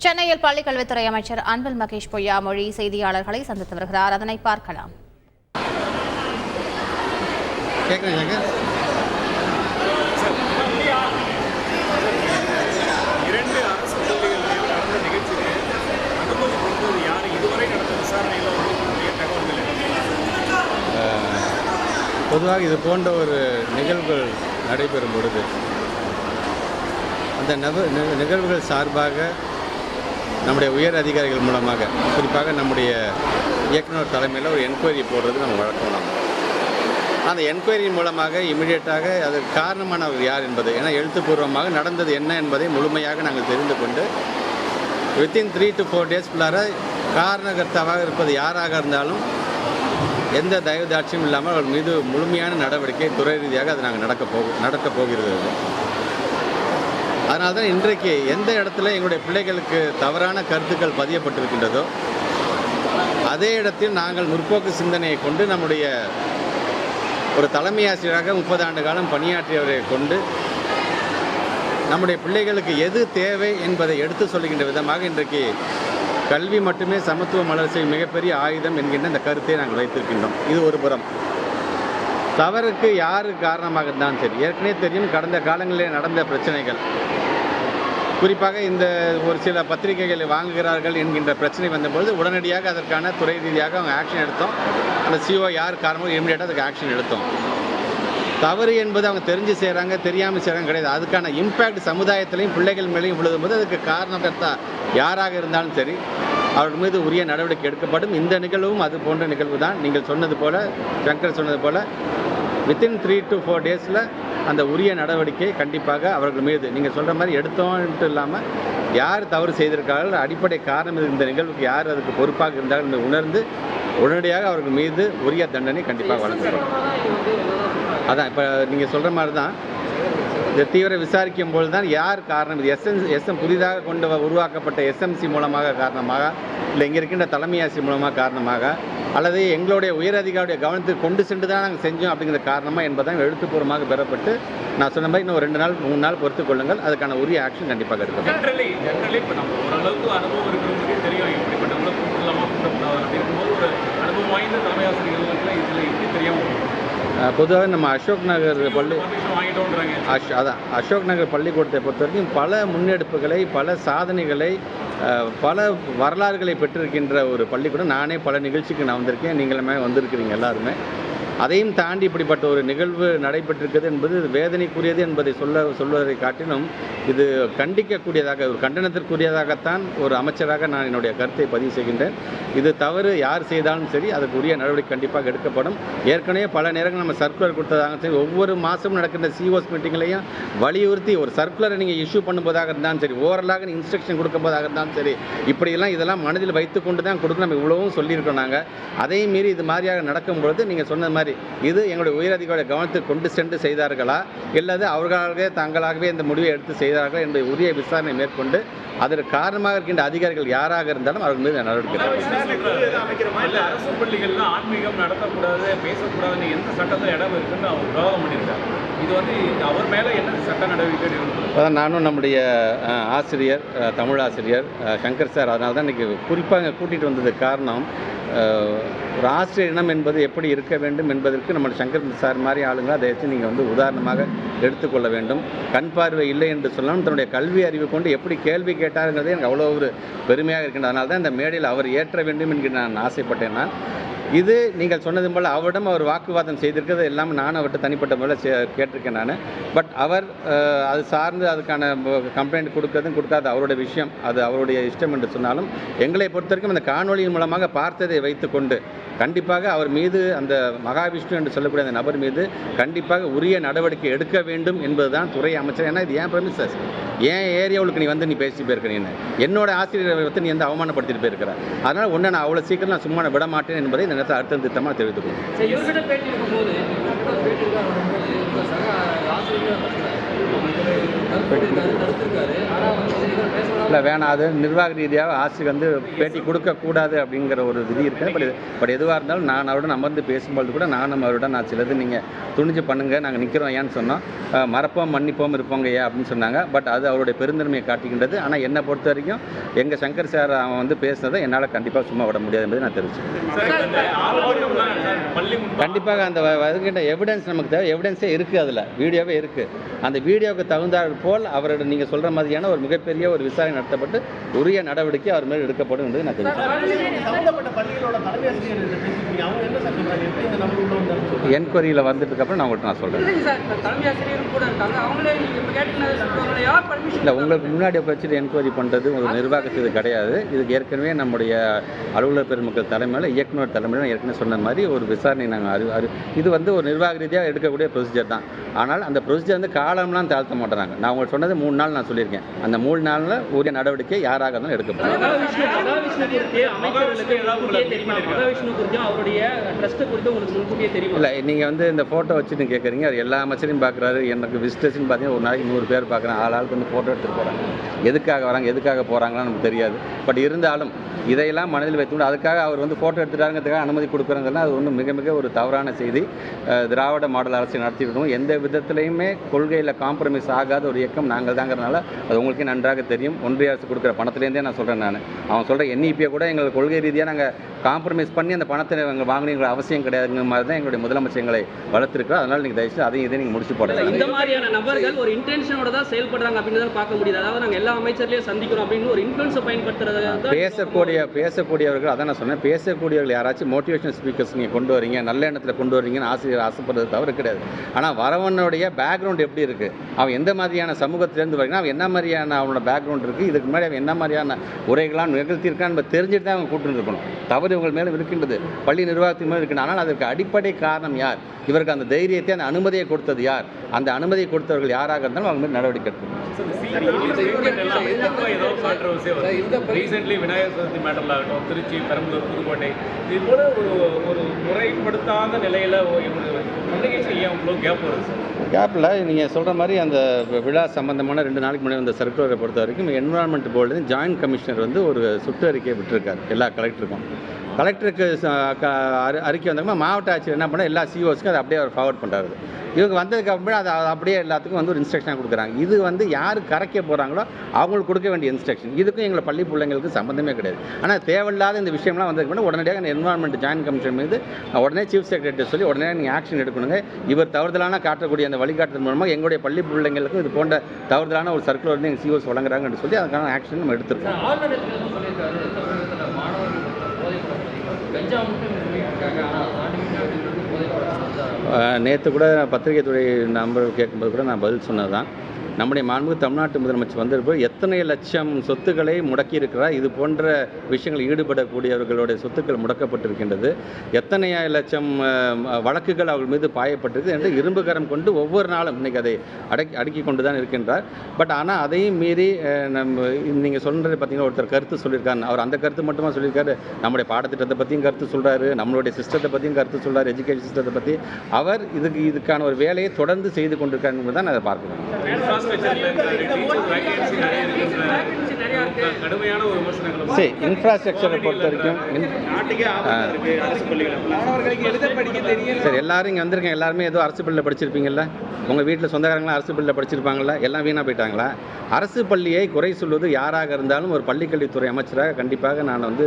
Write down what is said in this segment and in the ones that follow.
சென்னையில் பள்ளிக்கல்வித்துறை அமைச்சர் அன்பில் மகேஷ் பொய்யாமொழி செய்தியாளர்களை சந்தித்து வருகிறார். அதனை பார்க்கலாம். இரண்டு அரசு பள்ளிகளில் நடந்த நிகழ்ச்சியில் அனுமதி கொடுத்தது யார்? இதுவரை நடந்த விசாரணையில் தகவல்கள். பொதுவாக இது போன்ற ஒரு நிகழ்வுகள் நடைபெறும் பொழுது அந்த நிகழ்வுகள் சார்பாக நம்முடைய உயர் அதிகாரிகள் மூலமாக, குறிப்பாக நம்முடைய இயக்குனர் தலைமையில் ஒரு என்கொயரி போடுறது நம்ம வழக்கம். நம்ம அந்த என்கொயரி மூலமாக இமிடியேட்டாக அதற்கு காரணமானவர் யார் என்பது, ஏன்னா எழுத்துப்பூர்வமாக நடந்தது என்ன என்பதை முழுமையாக நாங்கள் தெரிந்து கொண்டு வித்தின் 3 to 4 டேஸ்க்குள்ளார காரணகர்த்தாவாக இருப்பது யாராக இருந்தாலும் எந்த தயவுதாட்சியும் இல்லாமல் அவர்கள் மீது முழுமையான நடவடிக்கை துறை ரீதியாக அது நாங்கள் நடக்கப் போகிறது. அதனால தான் இன்றைக்கு எந்த இடத்துல எங்களுடைய பிள்ளைகளுக்கு தவறான கருத்துக்கள் பதியப்பட்டிருக்கின்றதோ அதே இடத்தில் நாங்கள் முற்போக்கு சிந்தனையை கொண்டு நம்முடைய ஒரு தலைமை ஆசிரியராக 30 ஆண்டு காலம் பணியாற்றியவரை கொண்டு நம்முடைய பிள்ளைகளுக்கு எது தேவை என்பதை எடுத்து சொல்லுகின்ற விதமாக இன்றைக்கு கல்வி மட்டுமே சமத்துவம் வளர்ச்சி மிகப்பெரிய ஆயுதம் என்கின்ற இந்த கருத்தை நாங்கள் வைத்திருக்கின்றோம். இது ஒரு புறம். தவறுக்கு யார் காரணமாக இருந்தாலும் சரி, ஏற்கனவே தெரியும் கடந்த காலங்களில் நடந்த பிரச்சனைகள், குறிப்பாக இந்த ஒரு சில பத்திரிகைகளை வாங்குகிறார்கள் என்கின்ற பிரச்சனை வந்தபொழுது உடனடியாக அதற்கான துறை ரீதியாக அவங்க ஆக்ஷன் எடுத்தோம். அந்த சிஓ யார் காரணமோ இமீடியட்டாக அதுக்கு ஆக்ஷன் எடுத்தோம். தவறு என்பது அவங்க தெரிஞ்சு செய்கிறாங்க தெரியாமல் செய்கிறாங்க கிடையாது. அதுக்கான இம்பேக்ட் சமுதாயத்திலையும் பிள்ளைகள் மேலேயும் விழுதும்போது அதுக்கு காரணகர்த்தா யாராக இருந்தாலும் சரி அவர்கள் மீது உரிய நடவடிக்கை எடுக்கப்படும். இந்த நிகழ்வும் அது போன்ற நிகழ்வு தான். நீங்கள் சொன்னது போல், சங்கர் சொன்னது போல் வித்தின் 3 to 4 டேஸில் அந்த உரிய நடவடிக்கை கண்டிப்பாக அவர்கள் மீது நீங்கள் சொல்கிற மாதிரி எடுத்தோன்ட்டு இல்லாமல் யார் தவறு செய்திருக்கார்கள், அடிப்படை காரணம் இந்த நிகழ்வுக்கு யார் அதுக்கு பொறுப்பாக இருந்தார்கள் என்று உணர்ந்து உடனடியாக அவர்கள் மீது உரிய தண்டனை கண்டிப்பாக வழங்கப்படும். அதான் இப்போ நீங்கள் சொல்கிற மாதிரி தான் இந்த தீவிர விசாரிக்கும் பொழுது தான் யார் காரணம், இது புதிதாக கொண்டு உருவாக்கப்பட்ட எஸ்எம்சி மூலமாக காரணமாக, இல்லை இங்கே இருக்கின்ற தலைமை ஆசிரியர் மூலமாக காரணமாக, அல்லது எங்களுடைய உயர் அதிகாரியுடைய கவனத்துக்கு கொண்டு சென்று தான் நாங்கள் செஞ்சோம் அப்படிங்கிற காரணமாக என்பதான் எழுத்துப்பூர்வமாக பெறப்பட்டு நான் சொன்ன மாதிரி இன்னும் 2 நாள் 3 நாள் பொறுத்துக் கொள்ளுங்கள். அதுக்கான உரிய ஆக்ஷன் கண்டிப்பாக எடுக்கும். ஜென்ரலி இப்போ நம்ம ஓரளவுக்கு அனுபவம் இருக்கிறவங்களுக்கே தெரியும் இப்படிப்பட்டவங்களை கூப்பிடலாமா கூப்பிடக்கூடாது அப்படிங்கும்போது ஒரு அனுபவம் வாய்ந்த தலைமை ஆசிரியர்களுக்கு இதில் எப்படி தெரியாமல் பொதுவாக நம்ம அசோக் நகர் அசோக் நகர் பள்ளிக்கூடத்தை பொறுத்த வரைக்கும் பல முன்னெடுப்புகளை, பல சாதனைகளை, பல வரலாறுகளை பெற்றிருக்கின்ற ஒரு பள்ளிக்கூடம். நானே பல நிகழ்ச்சிக்கு நான் வந்திருக்கேன், நீங்களுமே வந்திருக்கிறீங்க எல்லாருமே. அதையும் தாண்டி இப்படிப்பட்ட ஒரு நிகழ்வு நடைபெற்றிருக்கிறது என்பது வேதனைக்குரியது என்பதை சொல்வதை காட்டிலும் இது கண்டிக்கக்கூடியதாக, ஒரு கண்டனத்திற்குரியதாகத்தான் ஒரு அமைச்சராக நான் என்னுடைய கருத்தை பதிவு செய்கின்றேன். இது தவறு யார் செய்தாலும் சரி அதுக்கு உரிய நடவடிக்கை கண்டிப்பாக எடுக்கப்படும். ஏற்கனவே பல நேரங்கள் நம்ம சர்க்குலர் கொடுத்ததாக சரி, ஒவ்வொரு மாதமும் நடக்கின்ற சிஓஸ் மீட்டிங்லையும் வலியுறுத்தி ஒரு சர்க்குலரை நீங்கள் இஷ்யூ பண்ணும்போதாக இருந்தாலும் சரி, ஓரலாக இன்ஸ்ட்ரக்ஷன் கொடுக்கும்போதாக இருந்தாலும் சரி, இப்படியெல்லாம் இதெல்லாம் மனதில் வைத்து கொண்டு தான் கொடுக்க நம்ம இவ்வளவும் சொல்லியிருக்கோம். நாங்கள் அதையும் மீறி இது மாதிரியாக நடக்கும்பொழுது நீங்கள் சொன்ன மாதிரி இது எங்களுடைய உயரதிகாரிகளுடைய கவனத்துக்கு கொண்டு சென்று செய்தார்களா, இல்லது அவர்களாகவே தாங்களாகவே இந்த முடிவை எடுத்து செய்தார்களா என்பதை உரிய விசாரணை மேற்கொண்டு அதற்கு காரணமாக இருக்கின்ற அதிகாரிகள் யாராக இருந்தாலும் அவர்கள் மீது நடவடிக்கை அரசு பள்ளிகள்ல ஆன்மீகம் நடத்தக்கூடாது, பேசக்கூடாதுன்னு எந்த சட்டத்தில் இடம் இருக்குன்னு அவர் விவாதம் பண்ணியிருக்காரு. இது வந்து அவர் மேலே என்ன சட்ட நடவடிக்கை எடுக்கணும்? அதான் நானும் நம்முடைய ஆசிரியர், தமிழ் ஆசிரியர் சங்கர் சார், அதனால தான் இன்றைக்கி குறிப்பாக கூட்டிகிட்டு வந்ததுக்கு காரணம், ஒரு ஆசிரியர் இனம் என்பது எப்படி இருக்க வேண்டும் என்பதற்கு நம்ம சங்கர் சார் மாதிரி ஆளுங்க அதை வச்சு நீங்கள் வந்து உதாரணமாக எடுத்துக்கொள்ள வேண்டும். கண் பார்வை இல்லை என்று சொன்னாலும் தன்னுடைய கல்வி அறிவு கொண்டு எப்படி கேள்வி கேட்டாருங்கிறதே எனக்கு அவ்வளோ ஒரு பெருமையாக இருக்கின்றது. அதனால தான் இந்த மேடையில் அவர் ஏற்ற வேண்டும் என்று நான் ஆசைப்பட்டேன். நான் இது நீங்கள் சொன்னது போல் அவரிடம் அவர் வாக்குவாதம் செய்திருக்கிறது எல்லாமே நான் அவர்கிட்ட தனிப்பட்ட முறையில் கேட்டிருக்கேன் நான். பட் அவர் அது சார்ந்து அதுக்கான கம்ப்ளைண்ட் கொடுக்காது அவருடைய விஷயம், அது அவருடைய இஷ்டம் என்று சொன்னாலும் எங்களை பொறுத்த வரைக்கும் அந்த காணொலியின் மூலமாக பார்த்ததை வைத்துக்கொண்டு கண்டிப்பாக அவர் மீது, அந்த மகாவிஷ்ணு என்று சொல்லக்கூடிய அந்த நபர் மீது கண்டிப்பாக உரிய நடவடிக்கை எடுக்க வேண்டும் என்பதுதான் துறை அமைச்சர். ஏன்னா இது ஏன் ப்ரெமிசஸ், ஏன் ஏரியாவுக்கு நீ வந்து நீ பேசி போயிருக்கிறீங்க, என்னோட ஆசிரியரை வந்து நீ வந்து அவமானப்படுத்திட்டு போயிருக்கிற, அதனால் ஒன்றை நான் அவ்வளோ சீக்கிரம் நான் சும்மா விட மாட்டேன் என்பதை இந்த நேரத்தில் அர்த்தம் திட்டமாக தெரிவித்துக்கொள்ளும். இல்லை வேணாம், அது நிர்வாக ரீதியாக ஆசிரியர் வந்து பேட்டி கொடுக்கக்கூடாது அப்படிங்கிற ஒரு விதி இருக்குது. பட் எதுவாக இருந்தாலும் நான் அவருடன் அமர்ந்து பேசும்போது கூட நானும் அவருடன் நான் சிலது நீங்கள் துணிஞ்சு பண்ணுங்கள், நாங்கள் நிற்கிறோம் ஏன்னு சொன்னோம். மறப்போம் மன்னிப்போம் இருப்போங்க ஏன் அப்படின்னு சொன்னாங்க. பட் அது அவருடைய பெருந்தன்மையை காட்டுகின்றது. ஆனால் என்னை பொறுத்த வரைக்கும் எங்கள் சங்கர் சார் அவன் வந்து பேசுனதை என்னால் கண்டிப்பாக சும்மா விட முடியாது என்பதை நான் தெரிவிச்சுக்கிறேன். கண்டிப்பாக அந்த வருகின்ற எவிடன்ஸ் நமக்கு தேவை. எவிடன்ஸே இருக்குது, அதில் வீடியோவே இருக்குது. அந்த வீடியோவுக்கு தகுந்தாற் போல் அவரோட நீங்கள் சொல்கிற மாதிரியான ஒரு மிகப்பெரிய ஒரு விசாரணை நடத்தப்பட்டு உரிய நடவடிக்கை அவர் மேல் எடுக்கப்படும் என்று நான் தெரிவிக்கிறேன். என்கொயரியில் வந்ததுக்கப்புறம் நான் உங்கள்கிட்ட நான் சொல்கிறேன். இல்லை, உங்களுக்கு முன்னாடி வச்சுட்டு என்கொயரி பண்ணுறது ஒரு நிர்வாகத்துக்கு இது கிடையாது. இதுக்கு ஏற்கனவே நம்முடைய அலுவலர் பெருமக்கள் தலைமையில் இயக்குனர் தலைமையில் ஏற்கனவே சொன்ன மாதிரி ஒரு விசாரணை நாங்கள் இது வந்து ஒரு நிர்வாக ரீதியாக எடுக்கக்கூடிய ப்ரொசீஜர் தான். ஆனால் அந்த ப்ரொசீஜர் வந்து காலம்லாம் தாழ்த்த மாட்டேறாங்க. நான் உங்களுக்கு சொன்னது 3 நாள் நான் சொல்லியிருக்கேன். அந்த 3 நாளில் உரிய நடவடிக்கை யாராக இருந்தாலும் எடுக்கப்படும். இல்லை, நீங்கள் வந்து இந்த ஃபோட்டோ வச்சுட்டு கேட்குறீங்க. அது எல்லா அமைச்சரையும் பார்க்குறாரு. எனக்கு விசிட்டர்ஸ்ன்னு பார்த்தீங்கன்னா ஒரு நாளைக்கு 100 பேர் பார்க்குறேன். ஆளுக்கு வந்து ஃபோட்டோ எடுத்துகிட்டு போகிறாங்க. எதுக்காக வராங்க, எதுக்காக போகிறாங்கன்னு நமக்கு தெரியாது. பட் இருந்தாலும் இதையெல்லாம் மனதில் வைத்துக்கொண்டு அதுக்காக அவர் வந்து ஃபோட்டோ எடுத்துட்டாருங்கிறதுக்காக அனுமதி கொடுக்குறாங்கன்னா அது ஒன்றும் மிக மிக ஒரு தவறான செய்தி. திராவிட மாடல் அரசை நடத்திவிட்டோம். எந்த விதத்திலையுமே கொள்கையில் காம்ப்ரமைஸ் ஆகாத ஒரு இயக்கம் நாங்கள் தாங்கிறதுனால அது உங்களுக்கே நன்றாக தெரியும். ஒன்றிய அரசு கொடுக்குற பணத்துலேருந்தே நான் சொல்கிறேன். அவன் சொல்கிற NEP கூட எங்கள் கொள்கை ரீதியாக நாங்கள் காம்ப்ரமைஸ் பண்ணி அந்த பணத்தை எங்கள் வாங்கினீங்கிற அவசியம் கிடையாதுங்கிற மாதிரி தான் எங்களுடைய முதலமைச்சர் எங்களை வளர்த்துருக்கிறோம். அதனால் நீங்கள் தயவுசெய்து அதையும் இதை நீங்கள் முடிச்சு போடலாம். இந்த மாதிரியான நபர்கள் ஒரு இன்டென்ஷனோட தான் செயல்படுறாங்க அப்படின்னு தான் பார்க்க முடியுது. அதாவது நாங்கள் எல்லா அமைச்சர்லையும் சந்திக்கிறோம் அப்படின்னு ஒரு இன்ஃப்ளூயன்ஸை பயன்படுத்துறது பேசக்கூடியவர்கள் அதான் நான் சொன்னேன். பேசக்கூடியவர்கள் யாராச்சும் மோட்டிவேஷனல் ஸ்பீக்கர்ஸ் நீங்கள் கொண்டு வரீங்க, நல்ல எண்ணத்தில் கொண்டு வரீங்கன்னு ஆசிரியர் ஆசைப்படுறது தவறு கிடையாது. ஆனால் வரவனுடைய பேக்ரவுண்ட் எப்படி இருக்குது, அவன் எந்த மாதிரியான சமூகத்திலேருந்து வரீங்கன்னா அவன் என்ன மாதிரியான அவனோட பேக்ரவுண்ட் இருக்குது, இதுக்கு முன்னாடி அவன் என்ன மாதிரியான உரைகளாம் நிகழ்த்தியிருக்கான்னு நம்ம தெரிஞ்சுட்டு தான் அவங்க கூட்டு இருக்கணும். தவறு இவங்க மேலே இருக்கின்றது, பள்ளி நிர்வாகத்தின் மேலே இருக்குது. ஆனால் அதற்கு அடிப்படை காரணம் யார், இவருக்கு அந்த தைரியத்தை அந்த அனுமதியை கொடுத்தது யார், அந்த அனுமதியை கொடுத்தவர்கள் யாராக இருந்தாலும் அவங்க மேலே நடவடிக்கை எடுக்கணும். விநாயகர் சதுர்த்தி மேட்டரில் ஆகட்டும், திருச்சி, பெரம்பலூர், புதுக்கோட்டை, இது போல ஒரு முறைப்படுத்தாத நிலையில் கம்யூனிகேஷன் ஏன் அவ்வளோ கேப் வருது சார்? கேப்பில் நீங்கள் சொல்கிற மாதிரி அந்த விழா சம்பந்தமான 2 நாளைக்கு முன்னாடி அந்த சர்க்குலரை பொறுத்த வரைக்கும் என்விரான்மெண்ட் போர்டு ஜாயின்ட் கமிஷனர் வந்து ஒரு சுற்றறிக்கையை விட்டுருக்காரு எல்லா கலெக்டருக்கும். கலெக்டருக்கு அறிக்கை வந்தாங்கன்னா மாவட்ட ஆட்சியர் என்ன பண்ணால் எல்லா COஸ்க்கும் அதை அப்படியே அவர் ஃபார்வர்ட் பண்ணுறாரு. இவங்க வந்ததுக்கு அப்புறம் அதை அப்படியே எல்லாத்துக்கும் வந்து ஒரு இன்ஸ்ட்ரக்ஷனாக கொடுக்குறாங்க. இது வந்து யார் கரைக்க போகிறாங்களோ அவங்களுக்கு கொடுக்க வேண்டிய இன்ஸ்ட்ரக்ஷன். இதுக்கும் எங்களை பள்ளி பிள்ளைங்களுக்கு சம்மந்தமே கிடையாது. ஆனால் தேவையில்லாத இந்த விஷயம்லாம் வந்ததுக்கு முன்னாடி உடனடியாக அந்த என்விரான்மெண்ட் ஜாயின்ட் கமிஷன் மீது உடனே சீஃப் செக்ரட்டரி சொல்லி உடனே நீங்கள் ஆக்ஷன் எடுக்கணுங்க. இவர் தவறுதலான காட்டக்கூடிய அந்த வழிகாட்டுதல் மூலமாக எங்களுடைய பள்ளி பிள்ளைங்களுக்கும் இது போன்ற தவறுதலான ஒரு சர்க்குலர் வந்து எங்கள் COs வழங்குறாங்கன்னு சொல்லி அதுக்கான ஆக்ஷன் நம்ம எடுத்துருக்கோம். நேற்று கூட பத்திரிகை துறை நம்பர் கேட்கும்போது கூட நான் பதில் சொன்னது தான். நம்முடைய மாண்புமிகு தமிழ்நாட்டு முதலமைச்சர் வந்திருப்போ எத்தனை லட்சம் சொத்துக்களை முடக்கி இருக்கிறார். இது போன்ற விஷயங்கள் ஈடுபடக்கூடியவர்களுடைய சொத்துக்கள் முடக்கப்பட்டிருக்கின்றது. எத்தனை லட்சம் வழக்குகள் அவர்கள் மீது பாயப்பட்டிருக்கு என்று இரும்புகரம் கொண்டு ஒவ்வொரு நாளும் இன்றைக்கி அதை அடுக்கி கொண்டு தான் இருக்கின்றார். பட் ஆனால் அதையும் மீறி நம்ம நீங்கள் சொல்கிறது பார்த்தீங்கன்னா ஒருத்தர் கருத்து சொல்லியிருக்காரு. அவர் அந்த கருத்து மட்டுமா சொல்லியிருக்காரு, நம்முடைய பாடத்திட்டத்தை பற்றியும் கருத்து சொல்கிறாரு, நம்மளுடைய சிஸ்டத்தை பற்றியும் கருத்து சொல்கிறார், எஜுகேஷன் சிஸ்டத்தை பற்றி. அவர் இதுக்கான ஒரு வேலையை தொடர்ந்து செய்து கொண்டிருக்காரு என்பது தான் அதை பார்க்கணும். இன்ஃப்ராஸ்ட்ரக்சரை பொறுத்த வரைக்கும் சரி, எல்லாரும் இங்கே வந்திருக்கேன். எல்லாருமே ஏதோ அரசு பள்ளியில் படிச்சிருப்பீங்கள்ல, உங்கள் வீட்டில் சொந்தக்காரங்களாம் அரசு பள்ளியில் படிச்சிருப்பாங்களா, எல்லாம் வீணாக போயிட்டாங்களா? அரசு பள்ளியை குறை சொல்வது யாராக இருந்தாலும் ஒரு பள்ளிக்கல்வித்துறை அமைச்சராக கண்டிப்பாக நான் வந்து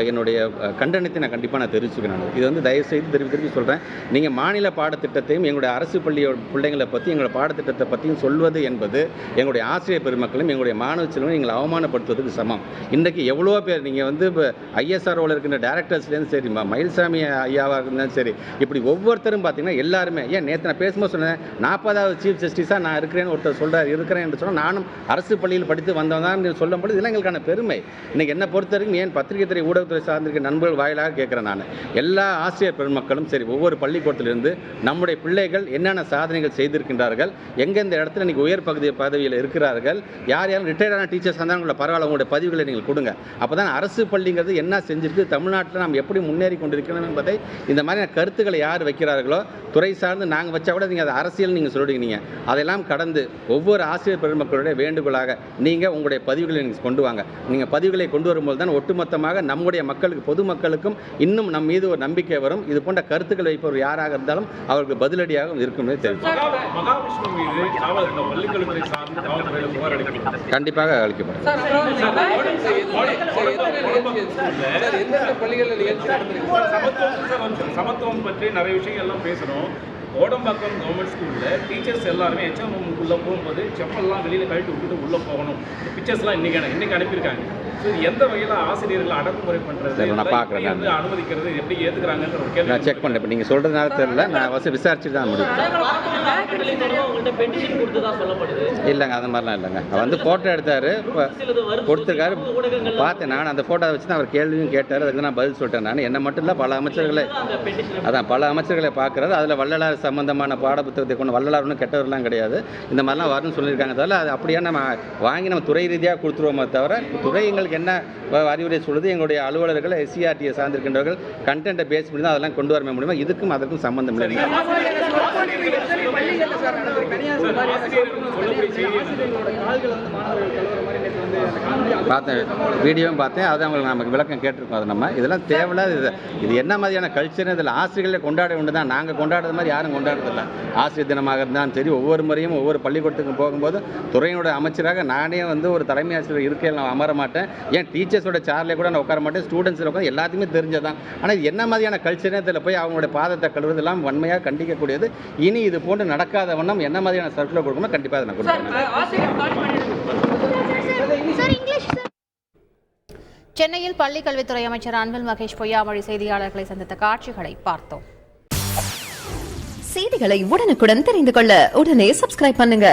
என்னுடைய கண்டனத்தை நான் கண்டிப்பாக நான் தெரிவிச்சுக்கிறேன். இது வந்து தயவுசெய்து திருப்பி சொல்கிறேன். நீங்கள் மாநில பாடத்திட்டத்தையும் எங்களுடைய அரசு பள்ளியோட பிள்ளைங்களை பற்றி எங்களுடைய பாடத்திட்டத்தை பற்றியும் சொல்வது என்பது எங்களுடைய ஆசிரியர் பெருமக்களும் எங்களுடைய மாணவ செல்வம் நீங்கள் அவமானப்படுத்துவதற்கு சமம். இன்றைக்கு எவ்வளோ பேர் நீங்கள் வந்து இப்போ ISROவில் இருக்கின்ற டேரக்டர்ஸ்லேருந்து சரி, மயில்சாமி ஐயாவாக இருந்தாலும் சரி, இப்படி ஒவ்வொருத்தரும் பார்த்தீங்கன்னா எல்லாருமே நேற்று நான் பேசும்போது சொன்னேன், 40வது சீஃப் ஜஸ்டிஸாக நான் இருக்கிறேன்னு ஒருத்தர் சொல்கிறார். இருக்கிறேன் என்று சொன்னால் நானும் அரசு பள்ளியில் படித்து வந்தவன் தான் சொல்லும்போது இதெல்லாம் எங்களுக்கான பெருமை. இன்றைக்கி என்னை பொறுத்த வரைக்கும் ஏன் பத்திரிகை துறை ஊடகத்துறை சார்ந்திருக்க நண்பர்கள் வாயிலாக கேட்குறேன். நான் எல்லா ஆசிரியர் பெருமக்களும் சரி, ஒவ்வொரு பள்ளிக்கூடத்திலிருந்து நம்முடைய பிள்ளைகள் என்னென்ன சாதனைகள் செய்திருக்கின்றார்கள், எங்கெந்த இடத்துல இன்றைக்கி உயர் பதவியில் இருக்கிறார்கள். யார் யாரும் ரிட்டையர்டான டீச்சர்ஸ் இருந்தாலும் உங்களை பரவாயில்ல, உங்களுடைய பதிவுகளை நீங்கள் கொடுங்க. அப்போ தான் அரசு பள்ளிங்கிறது என்ன செஞ்சிருக்கு, தமிழ்நாட்டில் நாம் எப்படி முன்னேறி கொண்டிருக்கிறோம் என்பதை இந்த மாதிரியான கருத்துக்களை யார் வைக்கிறார்களோ, துறை சார்ந்து நாங்கள் வச்சா கூட நீங்கள் அதை அரசியல் நீங்கள் சொல்லிடுங்க. நீங்கள் அதெல்லாம் கடந்து ஒவ்வொரு ஆசிரியர் பெருமக்களுடைய வேண்டுகோளாக நீங்கள் உங்களுடைய பதிவுகளை நீங்கள் கொண்டு வாங்க. நீங்கள் பதிவுகளை கொண்டு வரும்போது தான் ஒட்டுமொத்தமாக நம்முடைய மக்களுக்கு, பொதுமக்களுக்கும் இன்னும் நம் மீது ஒரு நம்பிக்கை வரும். இது போன்ற கருத்துக்கள் வைப்பவர் யாராக இருந்தாலும் அவருக்கு பதிலடியாக இருக்குமே தெரியும். கண்டிப்பாக அளிக்கப்படும். சமத்துவம் பற்றி நிறைய விஷயங்கள்லாம் பேசணும். கோடம்பாக்கம் கவர்மெண்ட் ஸ்கூலில் டீச்சர்ஸ் எல்லாருமே HM உள்ளே போகும்போது செப்பல்லாம் வெளியில் கழட்டி விட்டுட்டு உள்ளே போகணும். இந்த பிக்சர்ஸ்லாம் இன்றைக்கி அனுப்பியிருக்காங்க. ஸோ இது எந்த வகையில் ஆசிரியர்கள் அடக்குமுறை பண்ணுறது, நான் பார்க்குறேன், நான் அனுமதிக்கிறது எப்படி ஏற்றுக்கிறாங்கன்ற ஒரு கேள்வி நான் செக் பண்ணேன். இப்போ நீங்கள் சொல்கிறதுனால தெரியல, நான் விசாரிச்சுட்டு தான் முடியும். இல்லைங்க, அந்த மாதிரிலாம் இல்லைங்க. வந்து ஃபோட்டோ எடுத்தார், கொடுத்துருக்காரு, பார்த்தேன். நான் அந்த ஃபோட்டோவை வச்சு தான் அவர் கேள்வியும் கேட்டார். அதுக்கு நான் பதில் சொல்லிட்டேன். நான் என்ன மட்டும் இல்லை, பல அமைச்சர்களை பல அமைச்சர்களை பார்க்குறாரு. அதில் வள்ளலார் சம்பந்தமான பாடப்புத்தகத்தை கொண்டு, வள்ளலார் ஒன்றும் கெட்டவரெலாம் கிடையாது, இந்த மாதிரிலாம் வரணும்னு சொல்லியிருக்காங்க. தவிர அது அப்படியே நம்ம வாங்கி நம்ம துறை ரீதியாக கொடுத்துருவோமே தவிர, துறை எங்களுக்கு என்ன அறிவுரை சொல்லுது, எங்களுடைய அலுவலர்கள் SCRT சார்ந்திருக்கின்றவர்கள் கண்டென்ட்டை பேஸ் பண்ணி தான் அதெல்லாம் கொண்டு வர முடியுமா, இதுக்கும் அதற்கும் சம்பந்தம் இல்லை. பார்த்தேன், வீடியோவும் பார்த்தேன். அதை அவங்களுக்கு நமக்கு விளக்கம் கேட்டிருக்கோம். அது நம்ம இதெல்லாம் தேவையில்லாத இது என்ன மாதிரியான கல்ச்சர், இதில் ஆசிரியர்களே கொண்டாட வேண்டியது தான். நாங்கள் கொண்டாடுறது மாதிரி யாரும் கொண்டாடுறதில்லை. ஆசிரியர் தினமாக இருந்தாலும் சரி, ஒவ்வொரு முறையும் ஒவ்வொரு பள்ளிக்கூடத்துக்கும் போகும்போது துறையினோட அமைச்சராக நானே வந்து ஒரு தலைமை ஆசிரியர் இருக்கையில் நான் அமர மாட்டேன். ஏன் டீச்சர்ஸோட சேர்லேயே கூட நான் உட்கார மாட்டேன். ஸ்டூடெண்ட்ஸில் உட்காந்து எல்லாத்தையுமே தெரிஞ்சதான். ஆனால் இது என்ன மாதிரியான கல்ச்சர், இதில் போய் அவங்களுடைய பாதத்தை கழுவுறதெல்லாம் வன்மையாக கண்டிக்கக்கூடியது. இனி இது போன்று நடக்காத வண்ணம் என்ன மாதிரியான சர்க்குலர் கொடுக்கணும் கண்டிப்பாக அதை நான் கொடுப்பேன். சென்னையில் பள்ளிக் கல்வித்துறை அமைச்சர் அன்பில் மகேஷ் பொய்யாமொழி செய்தியாளர்களை சந்தித்த காட்சிகளை பார்த்தோம். செய்திகளை உடனுக்குடன் தெரிந்து கொள்ள உடனே சப்ஸ்கிரைப் பண்ணுங்க.